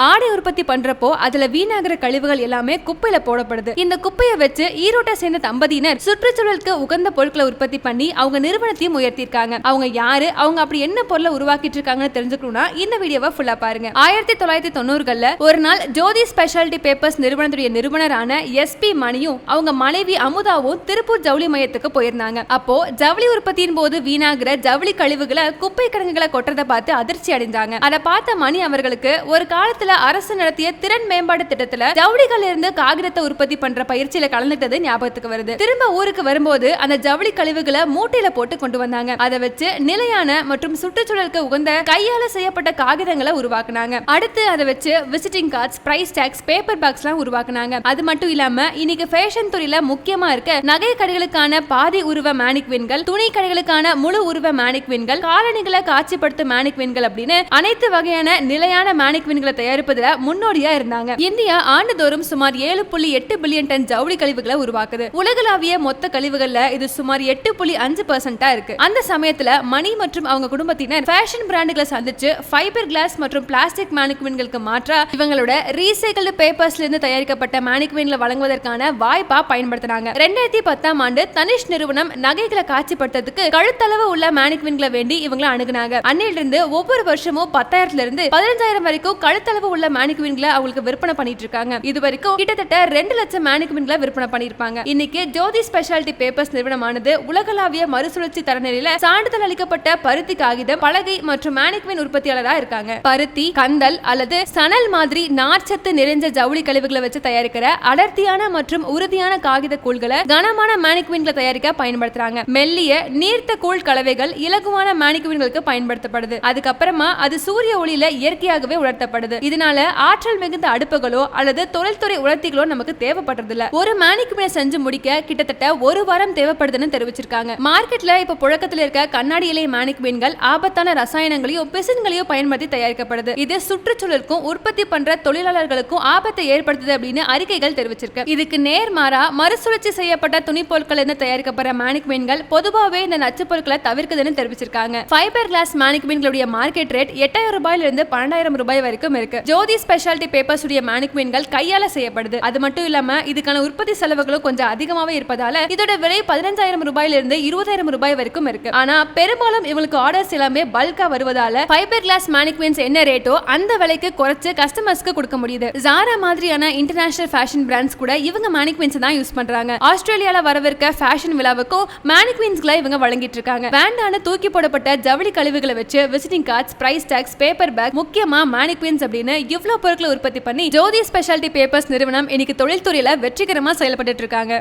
ஆடை உற்பத்தி பண்றப்போ அதுல வீணாகிற கழிவுகள் எல்லாமே குப்பையில போடப்படுது. இந்த குப்பையை வச்சு ஈரோட்டை சேர்ந்த தம்பதியினர் சுற்றுச்சூழலுக்கு உகந்த பொருட்களை உற்பத்தி பண்ணி அவங்க நிறுவனத்தையும் உயர்த்திருக்காங்க. அவங்க யாரு, அவங்க அப்படி என்ன பொருளை உருவாக்கிட்டு இருக்காங்கன்னு தெரிஞ்சுக்கணும்னா இந்த வீடியோவை ஃபுல்லா பாருங்க. 1990களில் ஒரு நாள் ஜோதி ஸ்பெஷாலிட்டி பேப்பர்ஸ் நிறுவனத்துடைய நிறுவனரான SP மணியும் அவங்க மனைவி அமுதாவும் திருப்பூர் ஜவுளி மையத்துக்கு போயிருந்தாங்க. அப்போ ஜவுளி உற்பத்தியின் போது வீணாகிற ஜவுளி கழிவுகளை குப்பை கிடங்குகளை கொட்டுறதை பார்த்து அதிர்ச்சி அடைந்தாங்க. அதை பார்த்த மணி அவர்களுக்கு ஒரு காலத்துல அரசு நடத்திய திறன் மேம்பாடு திட்டத்துல ஜவுளிகள் இருந்து காகிதத்தை உற்பத்தி பண்ற பயிற்சியில கலந்துட்டது ஞாபகத்துக்கு வருது. திரும்ப ஊருக்கு வரும்போது அந்த ஜவுளி கழிவுகளை மூட்டையில போட்டு கொண்டு வந்தாங்க. அதை வச்சு நிலையான மற்றும் சுற்றுச்சூழலுக்கு உகந்த கையால செய்யப்பட்ட காகிதங்களை உருவாக்குனாங்க. அடுத்து அதை வச்சு visiting cards, price tags, paper box எல்லாம் உருவாக்குனாங்க. அது மட்டும் இல்லாம இன்னைக்கு ஃபேஷன் துறையில முக்கியமா இருக்க நகை கடைகளுக்கான பாதி உருவ மேனிக்வின்கள், துணி கடைகளுக்கான முழு உருவ மேனிக்வின்கள், காலணிகளை காட்சிப்படுத்தும் மேனிக்வின்கள் அப்படின்னு அனைத்து வகையான நிலையான மேனிக்வின்களை தயாரிப்பதுல முன்னோடியா இருந்தாங்க. இந்தியா ஆண்டுதோறும் சுமார் 7.8 பில்லியன் டன் ஜவுளி கழிவுகளை உருவாக்குது. உலகளாவிய மொத்த கழிவுகள்ல இது சுமார் 8.5% இருக்கு. அந்த சமயத்துல மணி மற்றும் அவங்க குடும்பத்தினர் ஃபேஷன் பிராண்டுகளை சந்திச்சு ஃபைபர் கிளாஸ் மற்றும் பிளாஸ்டிக் மேனிக்வின்களுக்கு மாற்றா இவங்களோட ரீசைக்கிள்டு பேப்பர்ஸ்ல இருந்து தயாரிக்கப்பட்ட மேனிக்வின்களை வழங்குவதற்கான வாய்ப்பா பயன்படுத்தினாங்க. 2010ஆம் ஆண்டு தனிஷ் நிறுவனம் நகைகளை காட்சிப்படுத்துறதுக்கு கழுத்தளவு உள்ள மேனிக்வின்களை வேண்டி இவங்களை அணுகுனாங்க. அன்னிலிருந்து ஒவ்வொரு வருஷமும் 10,000 இருந்து 15,000 வரைக்கும் கழுத்தளவு உள்ள மேனிக்வின்களை அவங்களுக்கு விற்பனை பண்ணிட்டு இருக்காங்க. இது வரைக்கும் கிட்டத்தட்ட 2 லட்சம் மேனிக்வின்களை விற்பனை பண்ணிருப்பாங்க. இன்னைக்கு ஜோதி ஸ்பெஷாலிட்டி பேப்பர்ஸ் நிறுவனமானது உலகளாவிய மறுசுழற்சி தரநிலையில சான்றிதழ் அளிக்கப்பட்ட பருத்தி காகிதம், பலகை மற்றும் மேனிக்வின் உற்பத்தியாளரா இருக்காங்க. பருத்தி, கந்தல் அல்லது சணல் மாதிரி நார்ச்சத்து நிறைஞ்ச ஜவுளி கழிவுகளை வச்சு தயாரிக்கிற அடர்த்தியான மற்றும் உறுதியான காகித கூழ்களை கனமான மேனிக்வின்களை தயாரிக்க பயன்படுத்துறாங்க. மெல்லிய நீர்த்த கூழ் கலவைகள் இலகுவான மேனிக்வின்களுக்கு பயன்படுத்தப்படுது. அதுக்கப்புறமா அது சூரிய ஒளியில இயற்கையாகவே உலர்த்தப்படுது. இதனால ஆற்றல் மிகுந்த அடுப்புகளோ அல்லது தொழில்துறை உலர்த்திகளோ நமக்கு தேவைப்படுறதில்ல. ஒரு மேனிக்வினை செஞ்சு முடிக்க கிட்டத்தட்ட 1 வாரம் தேவைப்படுதுன்னு தெரிவிச்சிருக்காங்க. மார்க்கெட்ல இப்ப புழக்கத்தில் இருக்க கண்ணாடி இலை மேனிக்வின்கள் ஆபத்தான ரசாயனங்களையும் பிசின்களையும் பயன்படுத்தி தயாரிக்கப்படுது. இது சுற்றுச்சூழலுக்கும் உற்பத்தி பண்ற தொழிலாளர்களுக்கும் ஆபத்தை ஏற்படுத்துது அப்படின்னு அறிக்கைகள் தெரிவிச்சிருக்கு. இதுக்கு நேர்மாறா மறுசுழற்சி செய்யப்பட்ட துணி பொருட்கள் இருந்து தயாரிக்கப்படுற மேனிக்வின்கள் பொதுவாகவே இந்த நச்சு பொருட்களை தவிர்க்குதுன்னு தெரிவிச்சிருக்காங்க. ஃபைபர் கிளாஸ் மேனிக்வின்களுடைய மார்க்கெட் ரேட் 8,000 ரூபாயில இருந்து 12,000 ரூபாய் வரைக்கும் இருக்கு. ஜோதி ஸ்பெஷாலிட்டி பேப்பர்ஸ் உடைய மேனிக்வின்கள் கையால செய்யப்படுது. அது மட்டும் இல்லாம இதுக்கான உற்பத்தி செலவுகளும் கொஞ்சம் அதிகமாவே இருப்பதால இதோட விலை 15,000 ரூபாயில இருந்து 20,000 ரூபாய் வரைக்கும் இருக்கு. ஆனா பெரும்பாலும் இவங்களுக்கு ஆர்டர்ஸ் எல்லாமே பல்கா வருவதால ஃபைபர் கிளாஸ் மேனிக்வின்ஸ் என்ன ரேட்டோ அந்த விலைக்கு குறைச்சு கஸ்டமர்ஸ்க்கு கொடுக்க முடியுது. ஜாரா மாதிரியான இன்டர்நேஷனல் ஃபேஷன் பிராண்ட்ஸ் கூட இவங்க மேனிக்வின்ஸ் தான் யூஸ் பண்றாங்க. ஆஸ்திரேலியால வரவிருக்க ஃபேஷன் விழாவுக்கும் மேனிக்வின்ஸ்களை இவங்க வழங்கிட்டு இருக்காங்க. வேண்டான தூக்கி போடப்பட்ட ஜவுளி கழிவுகளை வச்சு visiting cards, price tags, paper bag, முக்கியமா மேனிக்வின்ஸ் அப்படின்னு இவ்வளவு பொருட்களை உற்பத்தி பண்ணி ஜோதி ஸ்பெஷாலிட்டி பேப்பர்ஸ் நிறுவனம் இன்னைக்கு தொழில்துறையில வெற்றிகரமா செயல்பட்டு இருக்காங்க.